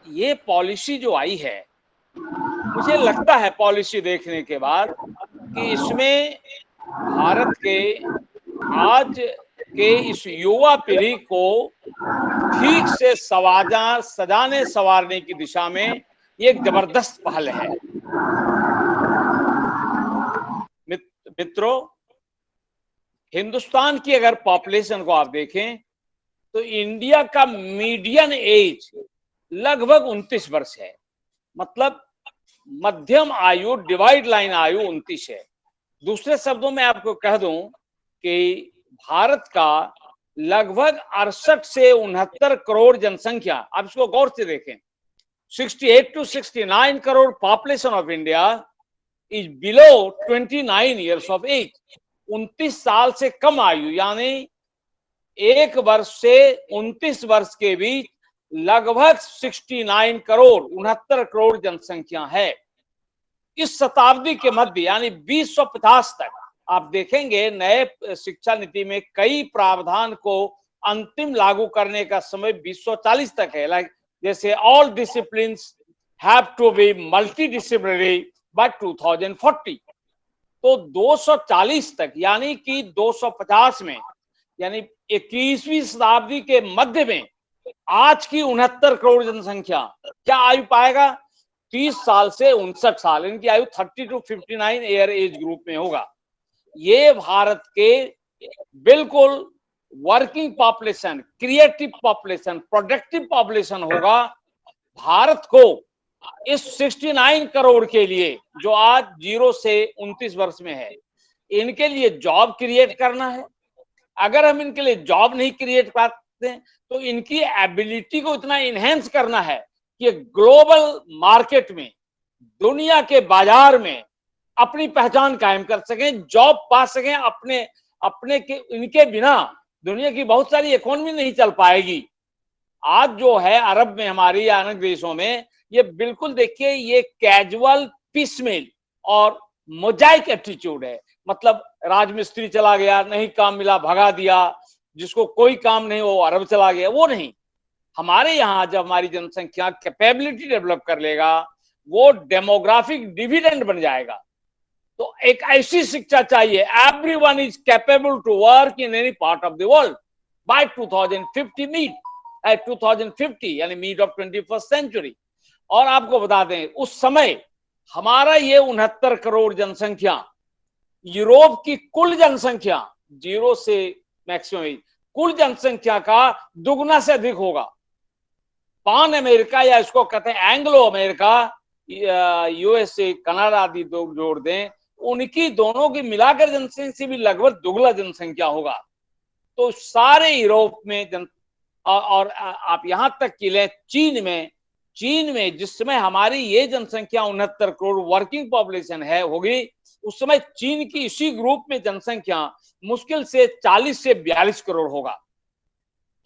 ये पॉलिसी जो आई है, मुझे लगता है पॉलिसी देखने के बाद कि इसमें भारत के आज के इस युवा पीढ़ी को ठीक से सजाने संवारने की दिशा में ये एक जबरदस्त पहल है। मित्रों, हिंदुस्तान की अगर पॉपुलेशन को आप देखें तो इंडिया का मीडियन एज लगभग 29 वर्ष है। मतलब मध्यम आयु, डिवाइड लाइन आयु 29 है। दूसरे शब्दों में आपको कह दूं कि भारत का लगभग 68 से 69 करोड़ जनसंख्या, आप इसको गौर से देखें, 68 to 69 crore population of India is below 29 years of age. 29 साल से कम आयु, यानी 1 वर्ष से 29 वर्ष के बीच लगभग 69 करोड़ 69 करोड़ जनसंख्या है। इस शताब्दी के मध्य यानी 2050 तक आप देखेंगे नए शिक्षा नीति में कई प्रावधान को अंतिम लागू करने का समय 2040 तक है। लाइक जैसे all disciplines have to be multidisciplinary by 2040। तो 240 तक यानी कि 250 में, यानी 21वीं शताब्दी के मध्य में आज की 69 करोड़ जनसंख्या क्या आयु पाएगा? 30 साल से 59 साल, इनकी आयु 30 to 59 ईयर एज ग्रुप में होगा। ये भारत के बिल्कुल working population, creative population, productive population होगा। भारत को इस 69 करोड़ के लिए जो आज 0 से 29 वर्ष में है, इनके लिए जॉब क्रिएट करना है। अगर हम इनके लिए जॉब नहीं क्रिएट करते तो इनकी एबिलिटी को इतना इनहेंस करना है कि ग्लोबल मार्केट में, दुनिया के बाजार में अपनी पहचान कायम कर सकें, जॉब पा सकें। अपने के इनके बिना दुनिया की बहुत सारी इकोनॉमी नहीं चल पाएगी। आज जो है अरब में, हमारी या अन्य देशों में, ये बिल्कुल देखिए ये कैजुअल, पीसमेल और मोजाइक एटीट्यूड है। मतलब राजमिस्त्री चला गया, नहीं काम मिला, भगा दिया, जिसको कोई काम नहीं वो अरब चला गया, वो नहीं। हमारे यहाँ जब हमारी जनसंख्या कैपेबिलिटी डेवलप कर लेगा, वो डेमोग्राफिक डिविडेंड बन जाएगा। तो एक ऐसी शिक्षा चाहिए, everyone is capable to work in any part of the world by 2050 यानी मीड ऑफ 21st सेंचुरी। और आपको बता दें उस समय हमारा ये 69 करोड़ जनसंख्या यूरोप की कुल जनसंख्या 0 से मैक्सिमम कुल जनसंख्या का दुगना से अधिक होगा। पान अमेरिका, या इसको कहते हैं एंग्लो अमेरिका, यूएसए, कनाडा आदि जोड़ दें, उनकी दोनों की मिलाकर जनसंख्या से भी लगभग दुगना जनसंख्या होगा। तो सारे यूरोप में और आप यहां तक कि ले चीन में जिस समय हमारी ये जनसंख्या 69 करोड़ वर्किंग पॉपुलेशन है होगी, उस समय चीन की इसी ग्रुप में जनसंख्या मुश्किल से 40 से 42 करोड़ होगा।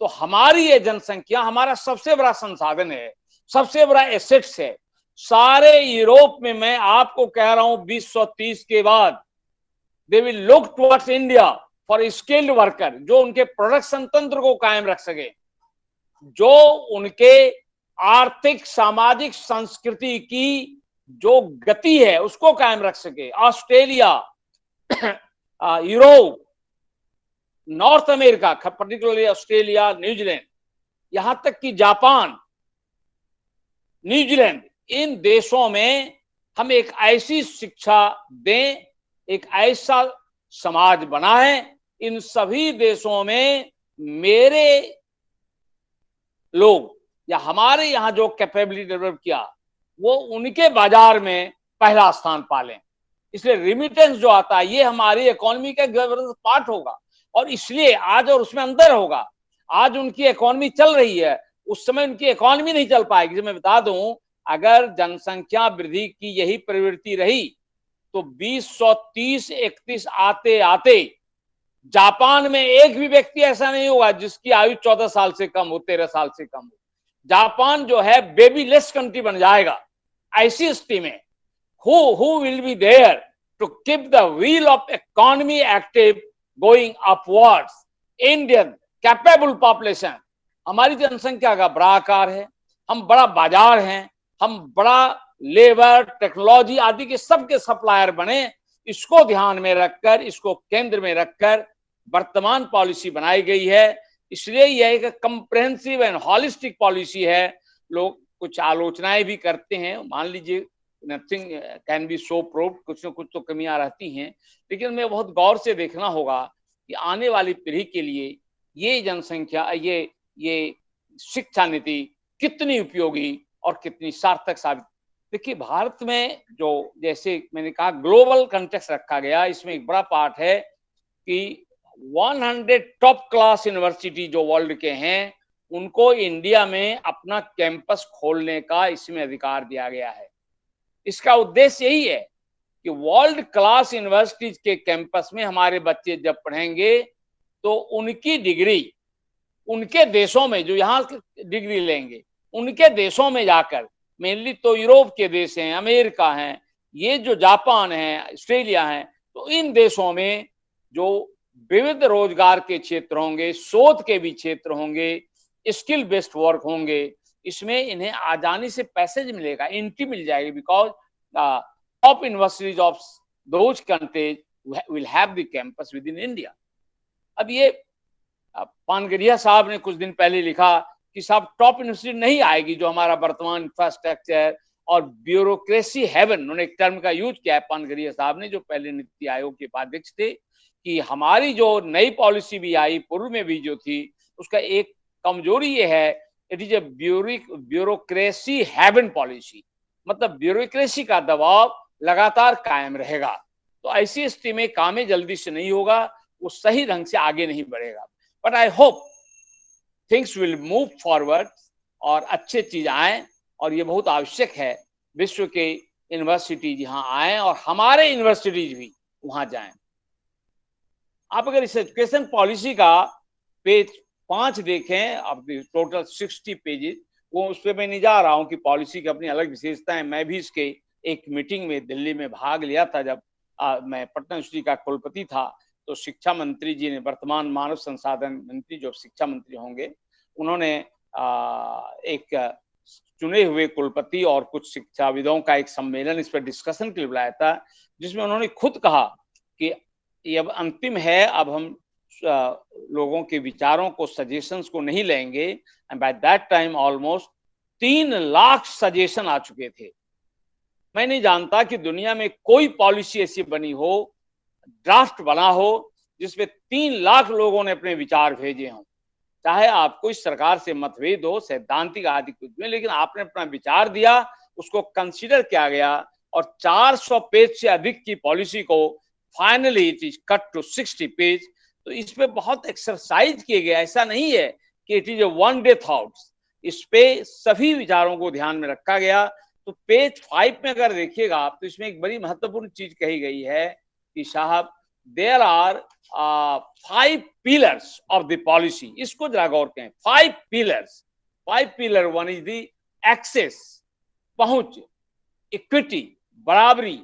तो हमारी ये जनसंख्या हमारा सबसे बड़ा संसाधन है, सबसे बड़ा एसेट्स है। सारे यूरोप में मैं आपको कह रहा हूं 2030 के बाद they will look towards India for skilled worker, जो उनके प्रोडक्शन तंत्र को कायम रख सके, जो उनके आर्थिक, सामाजिक, संस्कृति की जो गति है उसको कायम रख सके। Australia, Europe, north America, particularly Australia, New Zealand, यहां तक कि जापान, न्यूजीलैंड, इन देशों में हम एक ऐसी शिक्षा दें, एक ऐसा समाज बनाएं, इन सभी देशों में मेरे लोग या हमारे यहां जो कैपेबिलिटी डेवलप किया वो उनके बाजार में पहला स्थान पालें। इसलिए रिमिटेंस जो आता है ये हमारी इकोनॉमी का जबरदस्त पार्ट होगा, और इसलिए आज और उसमें अंदर होगा। आज उनकी इकोनॉमी चल रही है, उस समय उनकी इकोनॉमी नहीं चल पाएगी। मैं बता दूं, अगर जनसंख्या वृद्धि की यही प्रवृत्ति रही तो 2030-31 आते आते जापान में एक भी व्यक्ति ऐसा नहीं होगा जिसकी आयु 14 साल से कम हो, 13 साल से कम हो। जापान जो है बेबी लेस कंट्री बन जाएगा। ऐसी स्थिति में who will be there to keep the wheel of economy active going upwards? Indian capable population, हमारी जनसंख्या का बड़ा आकार है, हम बड़ा बाजार हैं, हम बड़ा लेबर, टेक्नोलॉजी आदि के सबके सप्लायर बने। इसको ध्यान में रखकर, इसको केंद्र में रखकर वर्तमान पॉलिसी बनाई गई है। इसलिए यह एक कंप्रेहेंसिव एंड हॉलिस्टिक पॉलिसी है। लोग कुछ आलोचनाएं भी करते हैं, मान लीजिए nothing can be so proved, कुछ न कुछ तो कमियां रहती हैं, लेकिन हमें बहुत गौर से देखना होगा कि आने वाली पीढ़ी के लिए ये जनसंख्या, ये शिक्षा नीति कितनी उपयोगी और कितनी सार्थक साबित। देखिए भारत में जो, जैसे मैंने कहा, ग्लोबल कंटेक्स्ट रखा गया, इसमें एक बड़ा पार्ट है कि 100 टॉप क्लास यूनिवर्सिटी जो वर्ल्ड के हैं, उनको इंडिया में अपना कैंपस खोलने का इसमें अधिकार दिया गया है। इसका उद्देश्य यही है कि वर्ल्ड क्लास यूनिवर्सिटीज के कैंपस में हमारे बच्चे जब पढ़ेंगे तो उनकी डिग्री उनके देशों में, जो यहाँ डिग्री लेंगे, उनके देशों में जाकर, मेनली तो यूरोप के देश हैं, अमेरिका हैं, ये जो जापान है, ऑस्ट्रेलिया है, तो इन देशों में जो विविध रोजगार के क्षेत्र होंगे, शोध के भी क्षेत्र होंगे, स्किल बेस्ड वर्क होंगे, इसमें इन्हें आसानी से पैसेज मिलेगा, एंट्री मिल जाएगी, because top universities of those countries will have the campus with in India. अब ये पानगरिया साहब ने कुछ दिन पहले लिखा कि साहब टॉप यूनिवर्सिटी नहीं आएगी, जो हमारा वर्तमान इंफ्रास्ट्रक्चर और ब्यूरोक्रेसी हेवन, उन्होंने एक टर्म का यूज किया है पानगरिया साहब ने, जो पहले नीति आयोग के उपाध्यक्ष थे, कि हमारी जो नई पॉलिसी भी आई, पूर्व में भी जो थी, उसका एक कमजोरी ये है, it is a bureaucracy heaven policy, मतलब ब्यूरोक्रेसी का दबाव लगातार कायम रहेगा। तो ऐसी स्थिति में काम जल्दी से नहीं होगा, वो सही ढंग से आगे नहीं बढ़ेगा। But I hope things will move forward और अच्छे चीज आए, और ये बहुत आवश्यक है विश्व के यूनिवर्सिटीज यहाँ आए और हमारे यूनिवर्सिटीज भी वहां जाएं। आप अगर इस एजुकेशन पॉलिसी का पेज 5 देखें, अब टोटल 60 पेजेस, वो उस पर मैं नहीं जा रहा हूं कि पॉलिसी की अपनी अलग विशेषताएं, मैं भी इसके एक मीटिंग में दिल्ली में भाग लिया था जब मैं पटना यूनिवर्सिटी का कुलपति था। तो शिक्षा मंत्री जी ने, वर्तमान मानव संसाधन मंत्री जो शिक्षा मंत्री होंगे, उन्होंने एक चुने हुए कुलपति और कुछ शिक्षाविदों का एक सम्मेलन इस पर डिस्कशन के लिए बुलाया था, जिसमें उन्होंने खुद कहा कि ये अब अंतिम है, अब हम लोगों के विचारों को, सजेशंस को नहीं लेंगे। And by that time almost 3 lakh suggestion आ चुके थे। मैं नहीं जानता कि दुनिया में कोई पॉलिसी ऐसी बनी हो, ड्राफ्ट बना हो, जिसमें 3 लाख लोगों ने अपने विचार भेजे हों। चाहे आपको इस सरकार से मतभेद हो, सैद्धांतिक आदि कुछ भी, लेकिन आपने अपना विचार दिया, उसको कंसीडर किया गया, और 400 पेज से अधिक की पॉलिसी को finally it is cut to 60 page. तो इस पे बहुत एक्सरसाइज किए गए, ऐसा नहीं है कि it is A one day thoughts, इस पे सभी विचारों को ध्यान में रखा गया। तो पेज 5 में अगर देखिएगा आप, तो इसमें एक बड़ी महत्वपूर्ण चीज कही गई है कि साहब there are 5 pillars of the policy. इसको जरा गौर करें, 5 pillars. 5 pillar, 1 is the access, पहुंच, इक्विटी, बराबरी,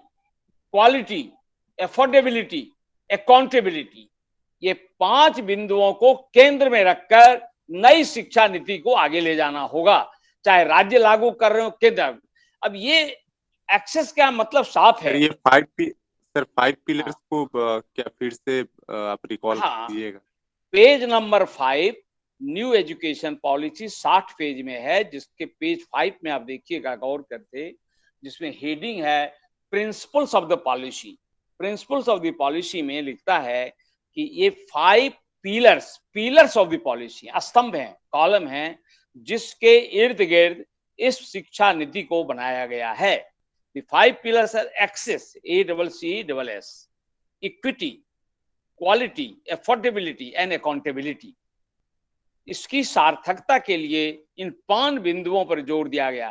क्वालिटी, एफोर्डेबिलिटी, अकाउंटेबिलिटी। ये 5 बिंदुओं को केंद्र में रखकर नई शिक्षा नीति को आगे ले जाना होगा, चाहे राज्य लागू कर रहे हो, केंद्र। अब ये एक्सेस का मतलब साफ है। ये 5 पिलर्स को क्या फिर से आप रिकॉल कीजिएगा? Page number 5 new education policy 60 page में है, जिसके पेज 5 में आप देखिएगा गौर करते, जिसमें हेडिंग है principles of the policy. Principles of the policy में लिखता है कि ये 5 पिलर्स ऑफ द पॉलिसी, स्तंभ हैं, कॉलम हैं, जिसके इर्द गिर्द इस शिक्षा नीति को बनाया गया है। The 5 pillars are access, ACCESS, equity, quality, affordability and accountability। इसकी सार्थकता के लिए इन 5 बिंदुओं पर जोर दिया गया।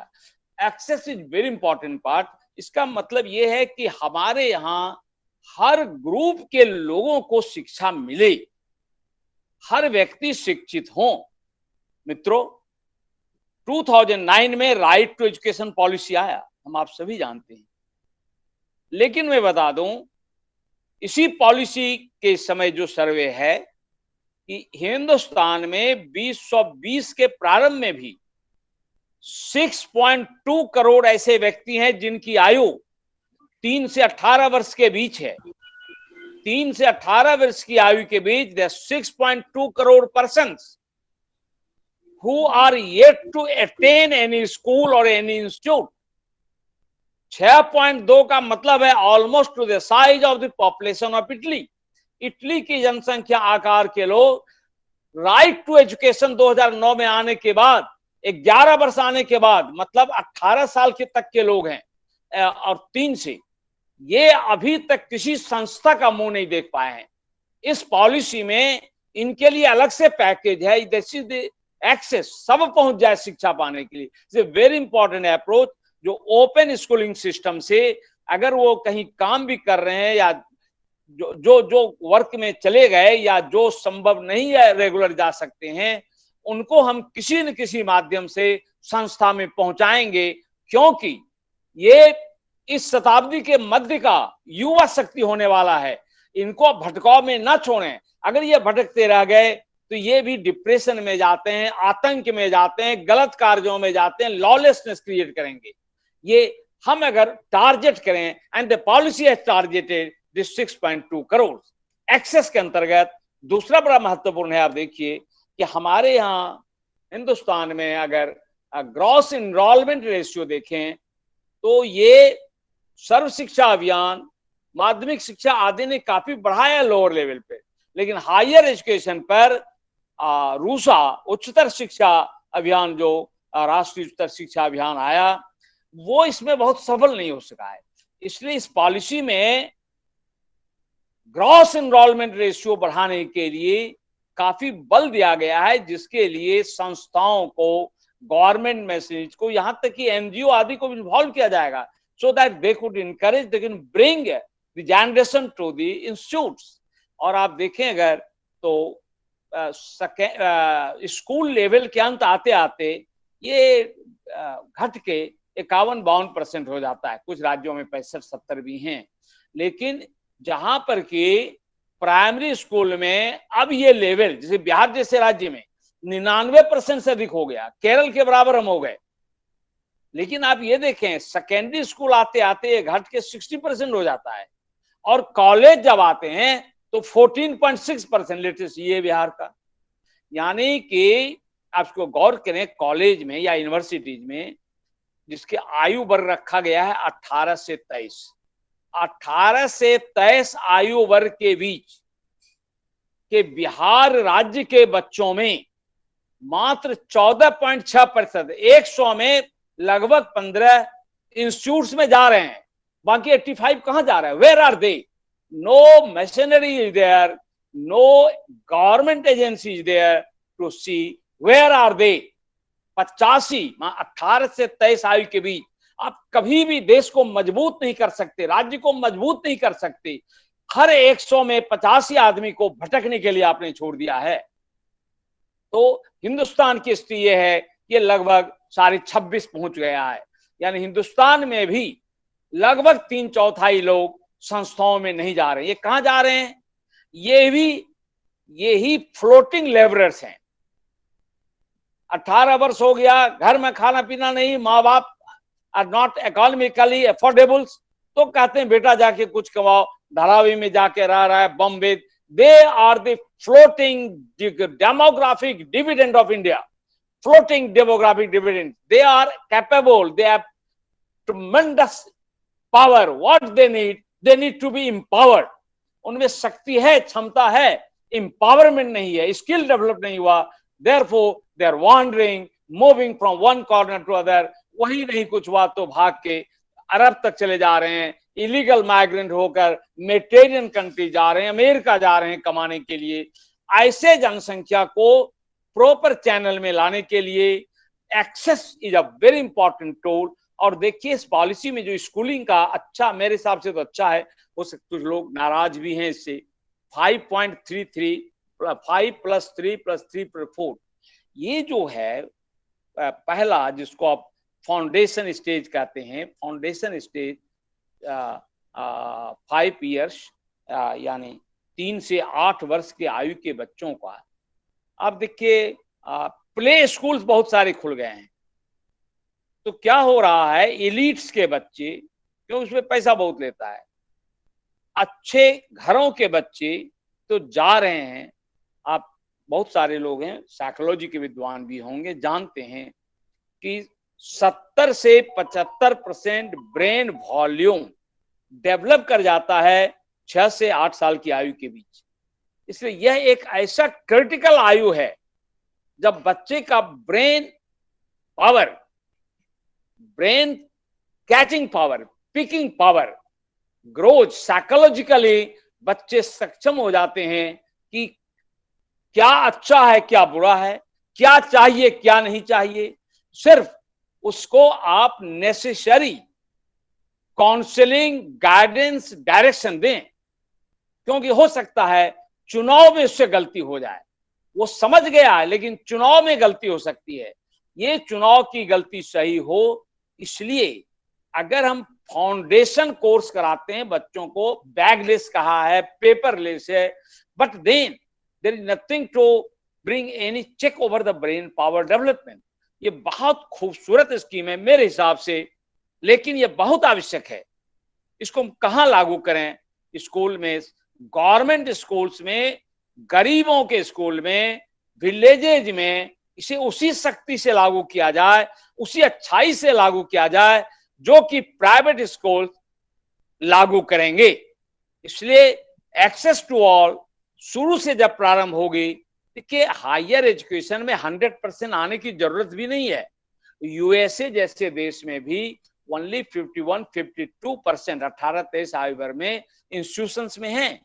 Access is very important part. इसका मतलब यह है कि हमारे यहाँ हर ग्रुप के लोगों को शिक्षा मिले, हर व्यक्ति शिक्षित हो। मित्रों, 2009 में राइट टू एजुकेशन पॉलिसी आया, हम आप सभी जानते हैं। लेकिन मैं बता दूं, इसी पॉलिसी के समय जो सर्वे है कि हिंदुस्तान में 2020 के प्रारंभ में भी 6.2 करोड़ ऐसे व्यक्ति हैं जिनकी आयु 3 से 18 वर्ष के बीच है। 3 से 18 वर्ष की आयु के बीच 6.2 crore persons who are yet to attain any school or any institute। 6.2 का मतलब है almost two the size of the population of Italy. Italy की जनसंख्या आकार के लोग राइट टू एजुकेशन 2009 में आने के बाद 11 वर्ष आने के बाद मतलब 18 साल के तक के लोग हैं और 3 से ये अभी तक किसी संस्था का मुंह नहीं देख पाए हैं। इस पॉलिसी में इनके लिए अलग से पैकेज है, दिस इज द एक्सेस, सब पहुंच जाए शिक्षा पाने के लिए। It's a very important approach जो ओपन स्कूलिंग सिस्टम से अगर वो कहीं काम भी कर रहे हैं या जो वर्क में चले गए या जो संभव नहीं है रेगुलर जा सकते हैं, उनको हम किसी न किसी माध्यम से संस्था में पहुंचाएंगे, क्योंकि ये इस शताब्दी के मध्य का युवा शक्ति होने वाला है। इनको भटकाव में ना छोड़ें। अगर ये भटकते रह गए तो ये भी डिप्रेशन में जाते हैं, आतंक में जाते हैं, गलत कार्यों में जाते हैं, लॉलेसनेस क्रिएट करेंगे। ये हम अगर टारगेट करें and the policy has targeted this 6.2 crore access के अंतर्गत। दूसरा बड़ा महत्वपूर्ण है, आप देखिए कि हमारे यहाँ हिंदुस्तान में अगर ग्रॉस इनरोलमेंट रेशियो देखें तो ये सर्व शिक्षा अभियान, माध्यमिक शिक्षा आदि ने काफी बढ़ाया लोअर लेवल पे, लेकिन हायर एजुकेशन पर रूसा उच्चतर शिक्षा अभियान जो राष्ट्रीय उच्चतर शिक्षा अभियान आया वो इसमें बहुत सफल नहीं हो सका है। इसलिए इस पॉलिसी में ग्रॉस एनरोलमेंट रेशियो बढ़ाने के लिए काफी बल दिया गया है, जिसके लिए संस्थाओं को, गवर्नमेंट मैसेज को, यहां तक कि एनजीओ आदि को इन्वॉल्व किया जाएगा, so that they could encourage, they can bring the generation to the institutes. और आप देखें अगर तो स्कूल लेवल के अंत आते आते ये घट के 51-52% हो जाता है। कुछ राज्यों में 65-70 भी हैं, लेकिन जहां पर कि प्राइमरी स्कूल में अब ये लेवल, जैसे बिहार जैसे राज्य में 99% से अधिक हो गया, केरल के बराबर हम हो गए। लेकिन आप ये देखें सेकेंडरी स्कूल आते आते ये घट के 60% हो जाता है, और कॉलेज जब आते हैं तो 14.6% लेटेस्ट ये बिहार का। यानी कि आपको गौर करें, कॉलेज में या यूनिवर्सिटीज में जिसके आयु वर्ग रखा गया है 18 से 23 आयु वर्ग के बीच के बिहार राज्य के बच्चों में मात्र 14.6%, 100 में लगभग 15 इंस्टीट्यूट्स में जा रहे हैं, बाकी 85 कहां जा रहे हैं? Where are they? No machinery is there, no government agency is there to see where are they. 85 18 से 23 आयु के बीच आप कभी भी देश को मजबूत नहीं कर सकते, राज्य को मजबूत नहीं कर सकते। हर 100 में 85 आदमी को भटकने के लिए आपने छोड़ दिया है। तो हिंदुस्तान की स्थिति यह है, ये लगभग 26.5 पहुंच गया है। यानी हिंदुस्तान में भी लगभग 3/4 लोग संस्थाओं में नहीं जा रहे। ये कहां जा रहे हैं? ये ही फ्लोटिंग लेबरर्स हैं। 18 वर्ष हो गया, घर में खाना पीना नहीं, माँ बाप आर नॉट इकोनॉमिकली अफोर्डेबल्स, तो कहते हैं बेटा जाके कुछ कमाओ, धारावी में जाके रह रहा है, Bombay. They are the floating demographic dividend of India, floating demographic dividend. They are capable, they have tremendous power. What they need to be empowered. उनमें शक्ति है, क्षमता है, एम्पावरमेंट नहीं है, स्किल डेवलप नहीं हुआ। Therefore, they are wandering, moving from one corner to other। वही नहीं कुछ हुआ तो भाग के अरब तक चले जा रहे हैं, इलीगल माइग्रेंट होकर मेडिटेरियन कंट्री जा रहे हैं, अमेरिका जा रहे हैं कमाने के लिए। ऐसे जनसंख्या को प्रॉपर चैनल में लाने के लिए access is a very important tool. और देखिए इस पॉलिसी में जो स्कूलिंग का अच्छा, मेरे हिसाब से तो अच्छा है, हो सकता कुछ लोग नाराज भी हैं इससे। 5.33 5 + 3 + 3 + 4 ये जो है पहला, जिसको आप फाउंडेशन स्टेज कहते हैं, फाउंडेशन स्टेज 5 ईयर्स यानी 3 से 8 वर्ष के आयु के बच्चों का। आप देखिए प्ले स्कूल्स बहुत सारे खुल गए हैं, तो क्या हो रहा है, एलिट्स के बच्चे, क्यों उसमें पैसा बहुत लेता है, अच्छे घरों के बच्चे तो जा रहे हैं। आप बहुत सारे लोग हैं, साइकोलॉजी के विद्वान भी होंगे, जानते हैं कि 70 से 75% ब्रेन वॉल्यूम डेवलप कर जाता है 6 से 8 साल की आयु के बीच। इसलिए यह एक ऐसा क्रिटिकल आयु है जब बच्चे का brain power, brain catching power, picking power grows, psychologically बच्चे सक्षम हो जाते हैं कि क्या अच्छा है क्या बुरा है, क्या चाहिए क्या नहीं चाहिए। सिर्फ उसको आप नेसेसरी काउंसलिंग, गाइडेंस, डायरेक्शन दें, क्योंकि हो सकता है चुनाव में उससे गलती हो जाए। वो समझ गया है लेकिन चुनाव में गलती हो सकती है। ये चुनाव की गलती सही हो, इसलिए अगर हम फाउंडेशन कोर्स कराते हैं बच्चों को, बैगलेस कहा है, पेपरलेस है, but then there is nothing to bring any check over the brain power development. ये बहुत खूबसूरत स्कीम है मेरे हिसाब से, लेकिन ये बहुत आवश्यक है। इसको हम कहाँ लागू करें? स्कूल में, गवर्नमेंट स्कूल्स में, गरीबों के स्कूल में, विलेजेज में इसे उसी शक्ति से लागू किया जाए, उसी अच्छाई से लागू किया जाए जो कि प्राइवेट स्कूल लागू करेंगे। इसलिए एक्सेस टू ऑल शुरू से जब प्रारंभ होगी, देखिए हायर एजुकेशन में 100% आने की जरूरत भी नहीं है। यूएसए जैसे देश में भी ओनली 51-52% 18-23 आयु वर्ग में इंस्टीट्यूशंस में हैं,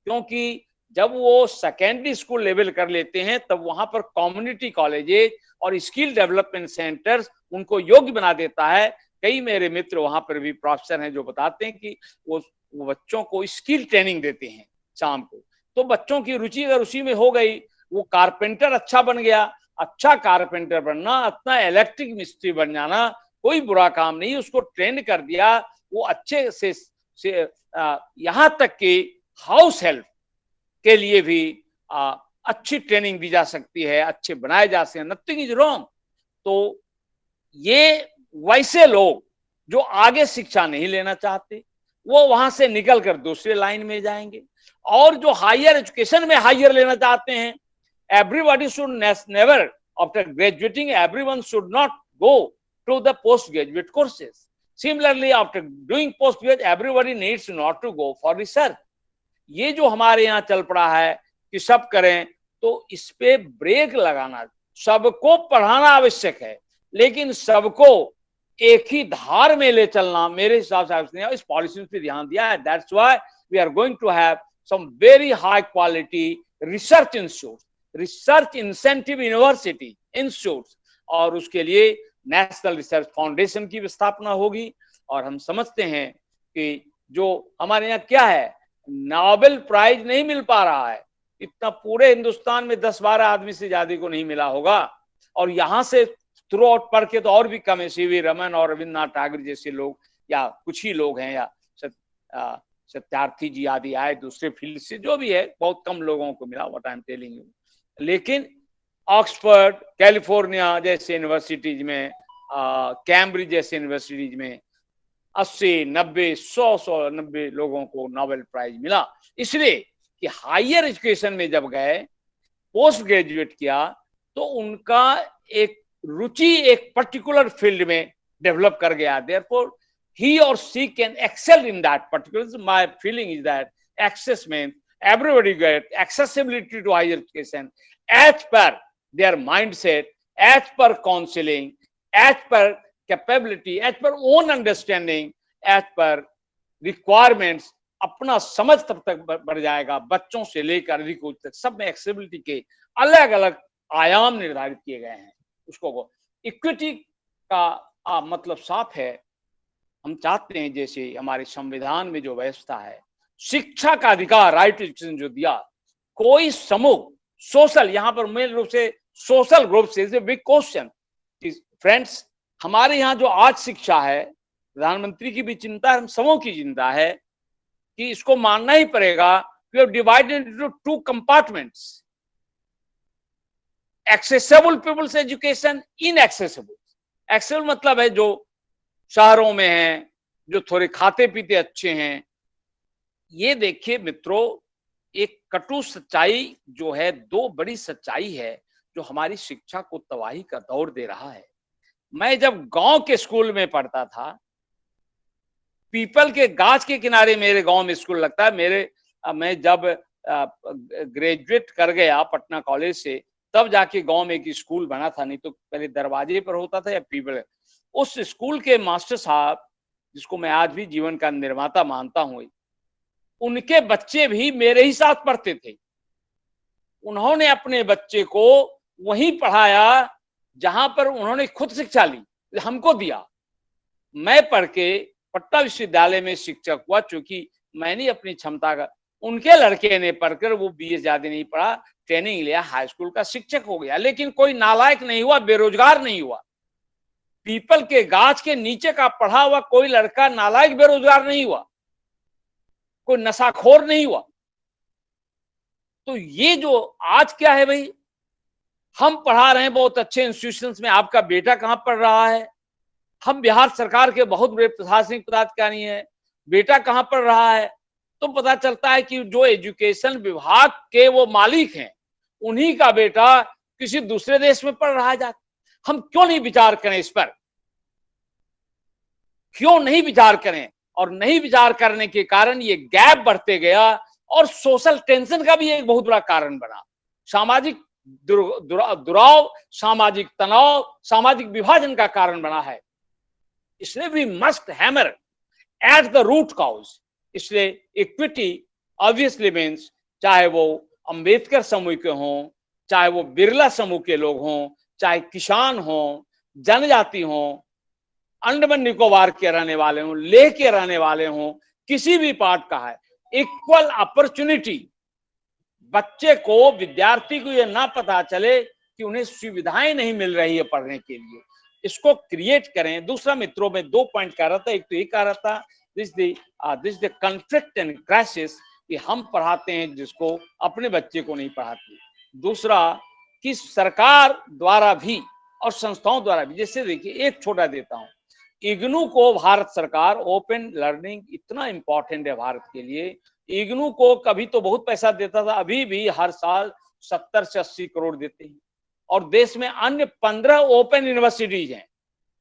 क्योंकि जब वो सेकेंडरी स्कूल लेवल कर लेते हैं तब वहां पर कम्युनिटी कॉलेजेस और स्किल डेवलपमेंट सेंटर्स उनको योग्य बना देता है। कई मेरे मित्र वहां पर भी प्रोफेसर हैं जो बताते हैं कि वो बच्चों को स्किल ट्रेनिंग देते हैं शाम को, तो बच्चों की रुचि अगर उसी में हो गई, वो कारपेंटर अच्छा बन गया, अच्छा कारपेंटर बनना, अपना इलेक्ट्रिक मिस्त्री बन जाना कोई बुरा काम नहीं। उसको ट्रेन कर दिया, वो अच्छे से यहां तक कि हाउस हेल्प के लिए भी अच्छी ट्रेनिंग दी जा सकती है, अच्छे बनाए जा सकते हैं, नथिंग इज रॉन्ग। तो ये वैसे लोग जो आगे शिक्षा नहीं लेना चाहते, वो वहां से निकलकर दूसरे लाइन में जाएंगे, और जो हायर एजुकेशन में हायर लेना चाहते हैं, everybody should never, after graduating, everyone should not go to the postgraduate courses. Similarly, after doing postgraduate, everybody needs not to go for research. ये जो हमारे यहाँ चल पड़ा है कि सब करें, तो इस पे ब्रेक लगाना, सबको पढ़ाना आवश्यक है, लेकिन सबको एक ही धार में ले चलना मेरे हिसाब से इस पॉलिसी पे ध्यान दिया है। That's why we are going to have some very high quality research institute, research incentive university institute, और उसके लिए नेशनल रिसर्च फाउंडेशन की स्थापना होगी। और हम समझते हैं कि जो हमारे यहाँ क्या है, नोबेल प्राइज नहीं मिल पा रहा है, इतना पूरे हिंदुस्तान में 10-12 आदमी से ज्यादा को नहीं मिला होगा, और यहाँ से थ्रू आउट पढ़ के तो और भी कम है, सीवी रमन और रविन्द्रनाथ टैगोर जैसे लोग, या कुछ ही लोग हैं, या सत्यार्थी जी आदि आए दूसरे फील्ड से, जो भी है बहुत कम लोगों को मिला, what I am telling you. लेकिन ऑक्सफोर्ड, कैलिफोर्निया जैसे यूनिवर्सिटीज में, कैम्ब्रिज जैसे यूनिवर्सिटीज में 80, 90, 100 लोगों को नोबेल प्राइज मिला। इसलिए कि हायर एजुकेशन में जब गए, पोस्ट ग्रेजुएट किया, तो उनका एक रुचि एक पर्टिकुलर फील्ड में डेवलप कर गया। Therefore, he or she can excel in that particular. My feeling is that access means everybody get accessibility to higher education as per their mindset, as per counseling, as per capability, as per own understanding, as per requirements. अपना समझ तब तक बढ़ जाएगा, बच्चों से लेकर अधिक तक सब में एक्सेसिबिलिटी के अलग अलग आयाम निर्धारित किए गए हैं। उसको इक्विटी का मतलब साफ है। हम चाहते हैं जैसे हमारे संविधान में जो व्यवस्था है, शिक्षा का अधिकार, राइट टू एजुकेशन जो दिया, कोई समूह सोशल, यहाँ पर मेन रूप से सोशल ग्रुप से बिग क्वेश्चन फ्रेंड्स, हमारे यहाँ जो आज शिक्षा है, प्रधानमंत्री की भी चिंता है, हम समूह की चिंता है कि इसको मानना ही पड़ेगा। We have divided into 2 compartments, accessible people's education, inaccessible. Excel मतलब है जो शहरों में है, जो थोड़े खाते पीते अच्छे हैं। ये देखिए मित्रों, एक कटु सच्चाई जो है, दो बड़ी सच्चाई है जो हमारी शिक्षा को तबाही का दौर दे रहा है। मैं जब गांव के स्कूल में पढ़ता था, पीपल के गाछ के किनारे मेरे गांव में स्कूल लगता है। मैं जब ग्रेजुएट कर गया पटना कॉलेज से, तब जाके गांव में एक स्कूल बना था, नहीं तो पहले दरवाजे पर होता था या पीपल। उस स्कूल के मास्टर साहब, जिसको मैं आज भी जीवन का निर्माता मानता हूं, उनके बच्चे भी मेरे ही साथ पढ़ते थे। उन्होंने अपने बच्चे को वहीं पढ़ाया जहां पर उन्होंने खुद शिक्षा ली, हमको दिया। मैं पढ़ के पटना विश्वविद्यालय में शिक्षक हुआ, चूंकि मैंने अपनी क्षमता का, उनके लड़के ने पढ़कर वो बीए ज्यादा नहीं पढ़ा, ट्रेनिंग लिया, हाई स्कूल का शिक्षक हो गया, लेकिन कोई नालायक नहीं हुआ, बेरोजगार नहीं हुआ। पीपल के गाछ के नीचे का पढ़ा हुआ कोई लड़का नालायक बेरोजगार नहीं हुआ, कोई नशाखोर नहीं हुआ। तो ये जो आज क्या है भाई, हम पढ़ा रहे हैं बहुत अच्छे इंस्टीट्यूशंस में, आपका बेटा कहां पढ़ रहा है? हम बिहार सरकार के बहुत बड़े प्रशासनिक पदाधिकारी हैं, बेटा कहां पढ़ रहा है? तो पता चलता है कि जो एजुकेशन विभाग के वो मालिक हैं, उन्हीं का बेटा किसी दूसरे देश में पढ़ रहा है जाकर। हम क्यों नहीं विचार करें इस पर? क्यों नहीं विचार करें? और नहीं विचार करने के कारण ये गैप बढ़ते गया और सोशल टेंशन का भी एक बहुत बड़ा कारण बना। सामाजिक दुराव, सामाजिक तनाव, सामाजिक विभाजन का कारण बना है। इसलिए we must hammer at the root cause. इसलिए इक्विटी ऑब्वियसली मीन्स, चाहे वो अंबेडकर समूह के हों, चाहे वो बिरला समूह के लोग हों, चाहे किसान हों, जनजाति हों, अंडमान निकोबार के रहने वाले हों, लेह के रहने वाले हों, किसी भी पार्ट का है, इक्वल अपॉर्चुनिटी। बच्चे को, विद्यार्थी को यह ना पता चले कि उन्हें सुविधाएं नहीं मिल रही है पढ़ने के लिए, इसको क्रिएट करें। दूसरा मित्रों, में 2 पॉइंट कह रहा था। एक तो ये कह रहा था, this the conflict and crisis, कि हम पढ़ाते हैं जिसको अपने बच्चे को नहीं पढ़ाते। दूसरा कि सरकार द्वारा भी और संस्थाओं द्वारा भी, जैसे देखिए एक छोटा देता हूं, इग्नू को भारत सरकार, ओपन लर्निंग इतना इंपॉर्टेंट है भारत के लिए, इग्नू को कभी तो बहुत पैसा देता था, अभी भी हर साल 70 से 80 करोड़ देते हैं। और देश में अन्य 15 ओपन यूनिवर्सिटीज हैं,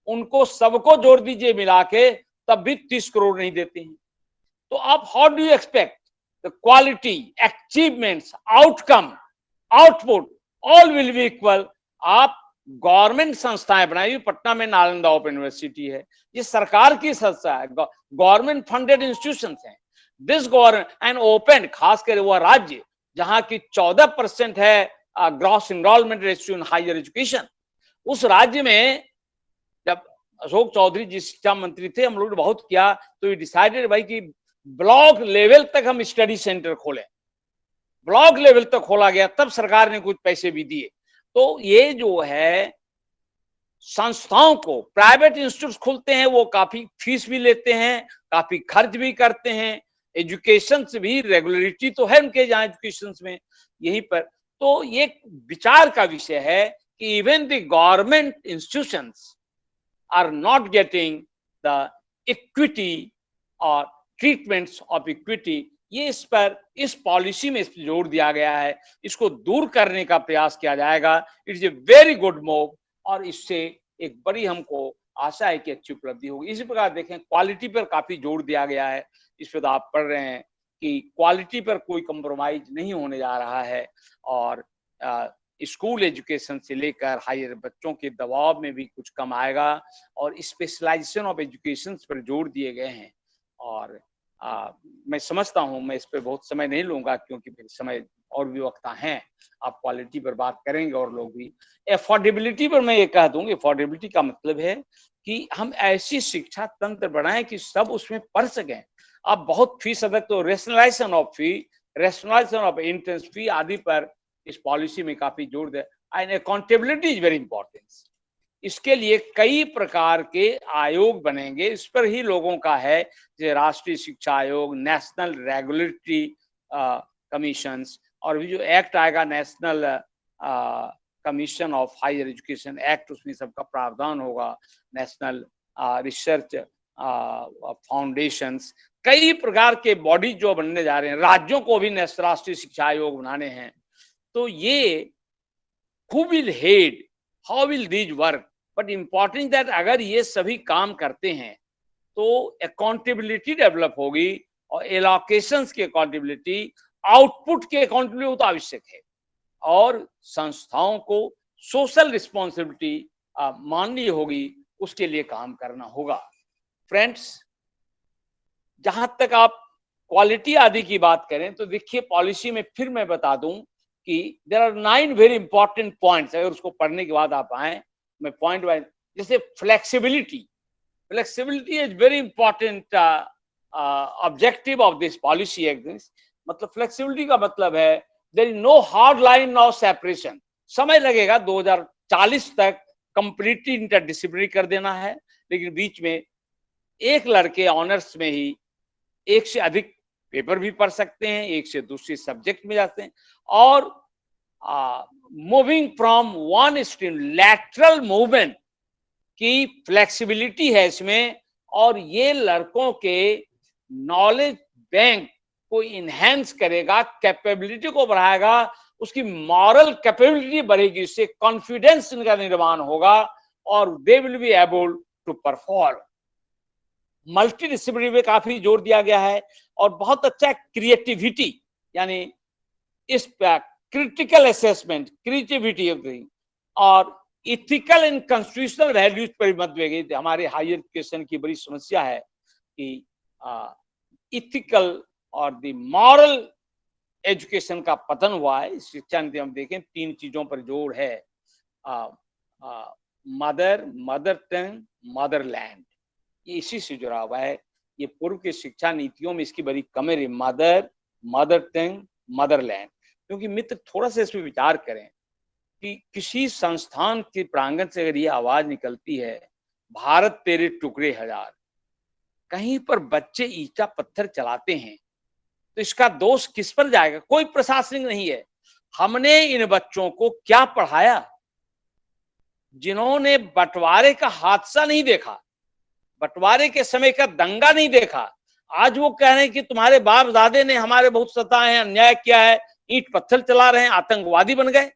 उनको सबको जोड़ दीजिए मिला के, तब भी 30 करोड़ नहीं देते हैं। तो आप how do you expect the quality, achievements, outcome, output, all will be equal? आप गवर्नमेंट संस्थाएं बनाई, पटना में नालंदा ओपन यूनिवर्सिटी है, ये सरकार की संस्था है, गवर्नमेंट फंडेड इंस्टीट्यूशंस हैं। दिस गवर्नमेंट एंड ओपन, खासकर वह राज्य जहां की 14% है gross enrolment ratio in higher education, उस राज्य में जब अशोक चौधरी जी शिक्षा मंत्री थे, हम लोगों ने बहुत किया, तो ये डिसाइडेड भाई कि ब्लॉक लेवल तक हम स्टडी सेंटर खोलें। ब्लॉक लेवल तक खोला गया, तब सरकार ने कुछ पैसे भी दिए। तो ये जो है, संस्थाओं को, प्राइवेट इंस्टीट्यूट खुलते हैं, वो काफी फीस भी लेते हैं, काफी खर्च भी करते हैं, एजुकेशन से भी रेगुलरिटी तो है उनके जहां एजुकेशन में, यहीं पर। तो ये विचार का विषय है कि even the government institutions are not getting the equity और ट्रीटमेंट्स ऑफ इक्विटी। ये इस पर, इस पॉलिसी में इस जोर दिया गया है, इसको दूर करने का प्रयास किया जाएगा। It's a very good move, और इससे एक बड़ी हमको आशा है कि अच्छी उपलब्धि होगी। इसी प्रकार देखें, क्वालिटी पर काफी जोर दिया गया है, इस पर तो आप पढ़ रहे हैं कि क्वालिटी पर कोई कंप्रोमाइज नहीं होने जा रहा है। और स्कूल एजुकेशन से लेकर हायर बच्चों के दबाव में भी कुछ कम आएगा, और स्पेशलाइजेशन ऑफ एजुकेशन पर जोर दिए गए हैं। और मैं समझता हूं, मैं इस पर बहुत समय नहीं लूंगा क्योंकि फिर समय और भी वक्ता हैं, आप क्वालिटी पर बात करेंगे और लोग भी। अफोर्डेबिलिटी पर मैं ये कह दूंगी, अफोर्डेबिलिटी का मतलब है कि हम ऐसी शिक्षा तंत्र बनाएं कि सब उसमें पढ़ सकें। आप बहुत फीस अदक, तो rationalisation of fee, rationalisation of entrance fee आदि पर इस पॉलिसी में काफी जोर दे। And accountability is very important. इसके लिए कई प्रकार के आयोग बनेंगे, इस पर ही लोगों का है, जैसे राष्ट्रीय शिक्षा आयोग, नेशनल रेगुलेटरी कमीशंस, और भी जो एक्ट आएगा national commission of higher education act, उसमें सबका प्रावधान होगा, नेशनल रिसर्च फाउंडेशंस, कई प्रकार के बॉडी जो बनने जा रहे हैं, राज्यों को भी राष्ट्रीय शिक्षा आयोग बनाने हैं। तो ये who will head, how will these work, but important that अगर ये सभी काम करते हैं तो अकाउंटेबिलिटी डेवलप होगी, और एलोकेशंस की अकाउंटेबिलिटी, आउटपुट की अकाउंटेबिलिटी तो आवश्यक है, और संस्थाओं को सोशल रिस्पॉन्सिबिलिटी माननी होगी, उसके लिए काम करना होगा। फ्रेंड्स, जहां तक आप क्वालिटी आदि की बात करें तो देखिए, पॉलिसी में फिर मैं बता दूं कि there are 9 very important points. अगर उसको पढ़ने के बाद आप आए, मैं पॉइंट वाइज, जैसे flexibility is very important objective of this policy act. मतलब फ्लेक्सिबिलिटी का मतलब है there is no hard line, no separation. समय लगेगा 2040 तक कंप्लीटली इंटरडिसिप्लिनरी कर देना है, लेकिन बीच में एक लड़के ऑनर्स में ही एक से अधिक पेपर भी पढ़ सकते हैं, एक से दूसरे सब्जेक्ट में जाते हैं, और moving from one stream, lateral movement की फ्लेक्सिबिलिटी है इसमें, और ये लड़कों के नॉलेज बैंक को इनहेंस करेगा, कैपेबिलिटी को बढ़ाएगा, उसकी मॉरल कैपेबिलिटी बढ़ेगी, इससे कॉन्फिडेंस इनका निर्माण होगा, और they will be able to perform. Multidisciplinary में काफी जोर दिया गया है, और बहुत अच्छा क्रिएटिविटी, यानी इस क्रिटिकल असेसमेंट, क्रिएटिविटी, और इथिकल एंड कॉन्स्टिट्यूशनल वैल्यूज पर मत देगी। हमारे हायर एजुकेशन की बड़ी समस्या है कि इथिकल और द मॉरल एजुकेशन का पतन हुआ है। शिक्षा नीति हम देखें 3 चीजों पर जोर है, मदर टंग, मदरलैंड, ये इसी से जुड़ा हुआ है। ये पूर्व के शिक्षा नीतियों में इसकी बड़ी कमी रही, मदर टंग, मदरलैंड। क्योंकि मित्र, थोड़ा सा इस पर विचार करें कि किसी संस्थान के प्रांगण से अगर ये आवाज निकलती है, भारत तेरे टुकड़े हजार, कहीं पर बच्चे ईंटा पत्थर चलाते हैं, तो इसका दोष किस पर जाएगा? कोई प्रशासनिक नहीं है। हमने इन बच्चों को क्या पढ़ाया? जिन्होंने बंटवारे का हादसा नहीं देखा, बंटवारे के समय का दंगा नहीं देखा, आज वो कह रहे हैं कि तुम्हारे बाप दादे ने हमारे बहुत सताए हैं, अन्याय किया है, ईंट पत्थर चला रहे हैं, आतंकवादी बन गए।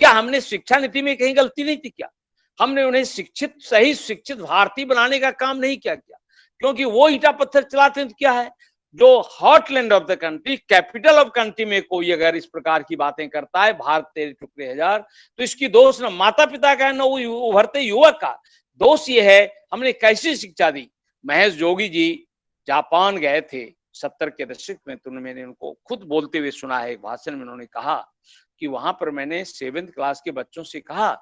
क्या हमने शिक्षा नीति में कहीं गलती नहीं थी? क्या हमने उन्हें शिक्षित, सही शिक्षित भारतीय बनाने का काम नहीं किया? क्योंकि वो ईंटा पत्थर चलाते हैं तो क्या है, जो heartland of the country, capital of country में कोई अगर इस प्रकार की बातें करता है, भारत तेरे टुकड़े हजार, तो इसकी दोष न माता पिता का है, न वो उभरते युवक का। दोष ये है हमने कैसी शिक्षा दी। महेश जोगी जी जापान गए थे 70 के दशक में, तो मैंने उनको खुद बोलते हुए सुना है, एक भाषण में उन्होंने कहा कि वहां पर मैंने 7th क्लास के बच्चों से कहा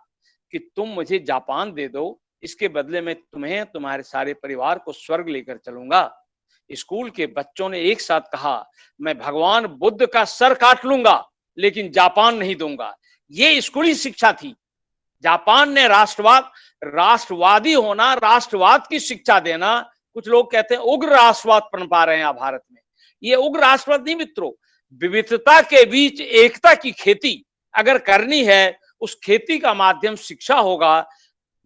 कि तुम मुझे जापान दे दो, इसके बदले में तुम्हें, तुम्हारे सारे परिवार को स्वर्ग लेकर चलूंगा। स्कूल के बच्चों ने एक साथ कहा, मैं भगवान बुद्ध का सर काट लूंगा लेकिन जापान नहीं दूंगा। ये स्कूली शिक्षा थी। जापान ने राष्ट्रवादी होना, राष्ट्रवाद की शिक्षा देना। कुछ लोग कहते हैं उग्र राष्ट्रवाद पनपा रहे हैं भारत में। ये उग्र राष्ट्रवाद नहीं मित्रों, विविधता के बीच एकता की खेती अगर करनी है, उस खेती का माध्यम शिक्षा होगा।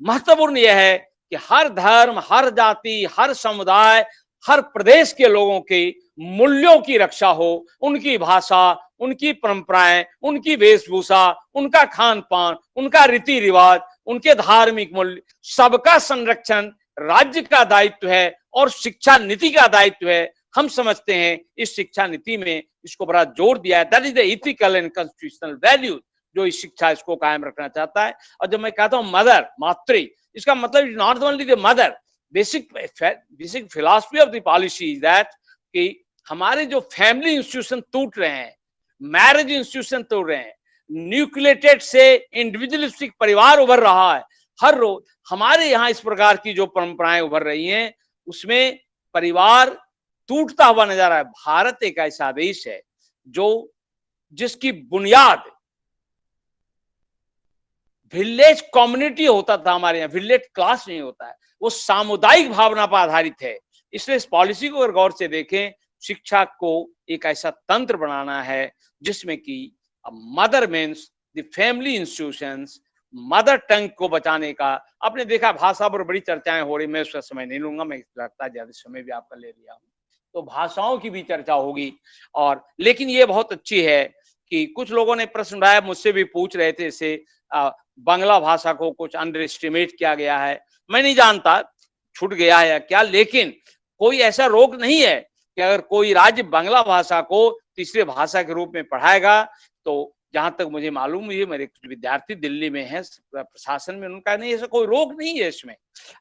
महत्वपूर्ण यह है कि हर धर्म, हर जाति, हर समुदाय, हर प्रदेश के लोगों के मूल्यों की रक्षा हो, उनकी भाषा, उनकी परंपराएं, उनकी वेशभूषा, उनका खान पान, उनका रीति रिवाज, उनके धार्मिक मूल्य, सबका संरक्षण राज्य का दायित्व है और शिक्षा नीति का दायित्व है। हम समझते हैं इस शिक्षा नीति में इसको बड़ा जोर दिया है। That is the ethical and constitutional value, जो इस शिक्षा इसको कायम रखना चाहता है। और जब मैं कहता हूं मदर, मातृ, इसका मतलब not only the mother, basic philosophy of the policy is that कि हमारे जो फैमिली इंस्टीट्यूशन टूट रहे हैं, मैरिज इंस्टीट्यूशन टूट रहे हैं, न्यूक्लिएटेड से इंडिविजुअलिस्टिक परिवार उभर रहा है। हर रोज हमारे यहाँ इस प्रकार की जो परंपराएं उभर रही हैं, उसमें परिवार टूटता हुआ नजर आ रहा है। भारत एक ऐसा देश है जिसकी बुनियाद विलेज कम्युनिटी होता था, हमारे यहाँ विलेज क्लास नहीं होता है, वो सामुदायिक भावना पर आधारित है। इसलिए इस पॉलिसी को अगर गौर से देखें, शिक्षा को एक ऐसा तंत्र बनाना है जिसमें कि mother means the family institutions, mother tongue को बचाने का। आपने देखा भाषा पर बड़ी चर्चाएं हो रही, मैं उसका समय नहीं लूंगा, मैं लगता है ज्यादा समय भी आपका ले लिया हूं। तो भाषाओं की भी चर्चा होगी। और लेकिन ये बहुत अच्छी है कि कुछ लोगों ने प्रश्न उठाया, मुझसे भी पूछ रहे थे, जैसे बांग्ला भाषा को कुछ अंडर एस्टिमेट किया गया है। मैं नहीं जानता छूट गया है या क्या, लेकिन कोई ऐसा रोक नहीं है कि अगर कोई राज्य बांग्ला भाषा को तीसरे भाषा के रूप में पढ़ाएगा तो जहां तक मुझे मालूम है, मेरे कुछ विद्यार्थी दिल्ली में हैं प्रशासन में, उनका नहीं, ऐसा कोई रोक नहीं है इसमें।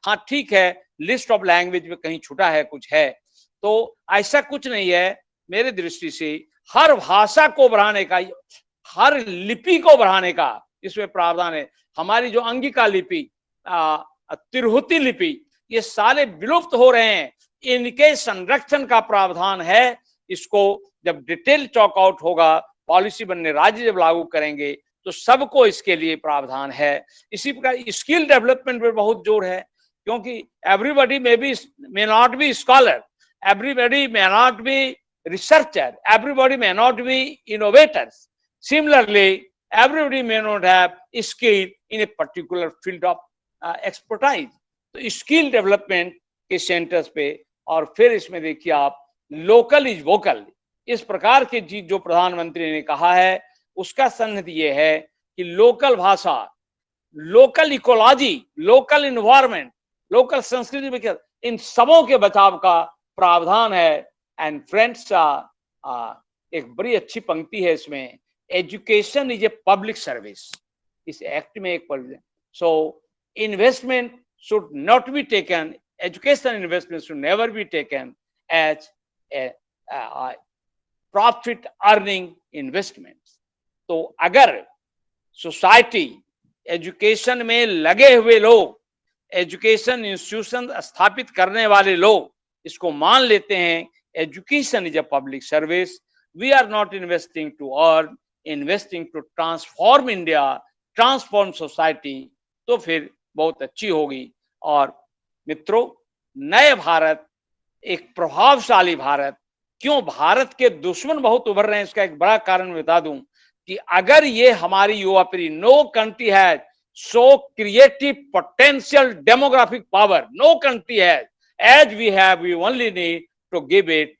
हाँ ठीक है, लिस्ट ऑफ लैंग्वेज में कहीं छूटा है, कुछ है, तो ऐसा कुछ नहीं है। मेरे दृष्टि से हर भाषा को बढ़ाने का, हर लिपि को बढ़ाने का इसमें प्रावधान है। हमारी जो अंगिका लिपि, तिरहुती लिपि, ये सारे विलुप्त हो रहे हैं, इनके संरक्षण का प्रावधान है। इसको जब डिटेल चॉकआउट होगा, पॉलिसी बनने, राज्य जब लागू करेंगे तो सबको इसके लिए प्रावधान है। इसी प्रकार स्किल डेवलपमेंट पर बहुत जोर है, क्योंकि everybody may not be scholar, everybody may not be researcher, everybody may not be innovators. Similarly, everybody may not have skill in a particular field of expertise. तो स्किल डेवलपमेंट के centres पे, और फिर इसमें देखिए आप लोकल इज वोकल, इस प्रकार की चीज जो प्रधानमंत्री ने कहा है, उसका संगत ये है कि लोकल भाषा, local ecology, local environment, local संस्कृति में, इन सबों के बचाव का प्रावधान है। एंड फ्रेंड्स, एक बड़ी अच्छी पंक्ति है इसमें, education is a public service, इस एक्ट में एक provision. So investment should not be taken, education investment should never be taken as a profit earning investment. तो अगर सोसाइटी, एजुकेशन में लगे हुए लोग, एजुकेशन इंस्टीट्यूशन स्थापित करने वाले लोग इसको मान लेते हैं, education is a public service, we are not investing to earn, investing to transform India, transform society, तो फिर बहुत अच्छी होगी। और मित्रों, नए भारत, एक प्रभावशाली भारत, क्यों भारत के दुश्मन बहुत उभर रहे हैं, इसका एक बड़ा कारण बता दूं कि अगर ये हमारी युवा पीढ़ी, no country has so creative potential demographic power, no country has, as we have, we only need to give it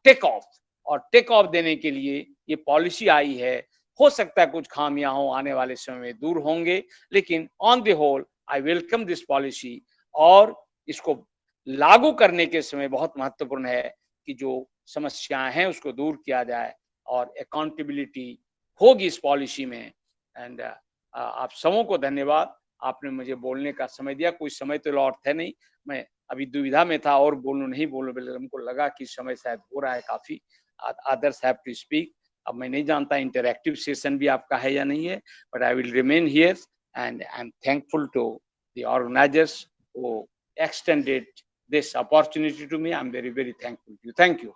take off, और टेक ऑफ देने के लिए ये पॉलिसी आई है। हो सकता है कुछ खामियां हो, आने वाले समय में दूर होंगे, लेकिन on the whole I welcome this policy. और इसको लागू करने के समय बहुत महत्वपूर्ण है कि जो समस्याएं हैं उसको दूर किया जाए और अकाउंटेबिलिटी होगी इस पॉलिसी में। एंड आप सबों को धन्यवाद, आपने मुझे बोलने का समय दिया। कोई समय तो लॉट है नहीं, मैं अभी दुविधा में था, और बोलूं नहीं बोलूं, बल्कि हमको लगा कि समय शायद हो रहा है काफी, अदर्स हैव टू स्पीक। अब मैं नहीं जानता इंटरैक्टिव सेशन भी आपका है या नहीं है, but I will remain here and I am thankful to the organisers who extended this opportunity to me. I'm very, very thankful to you. Thank you.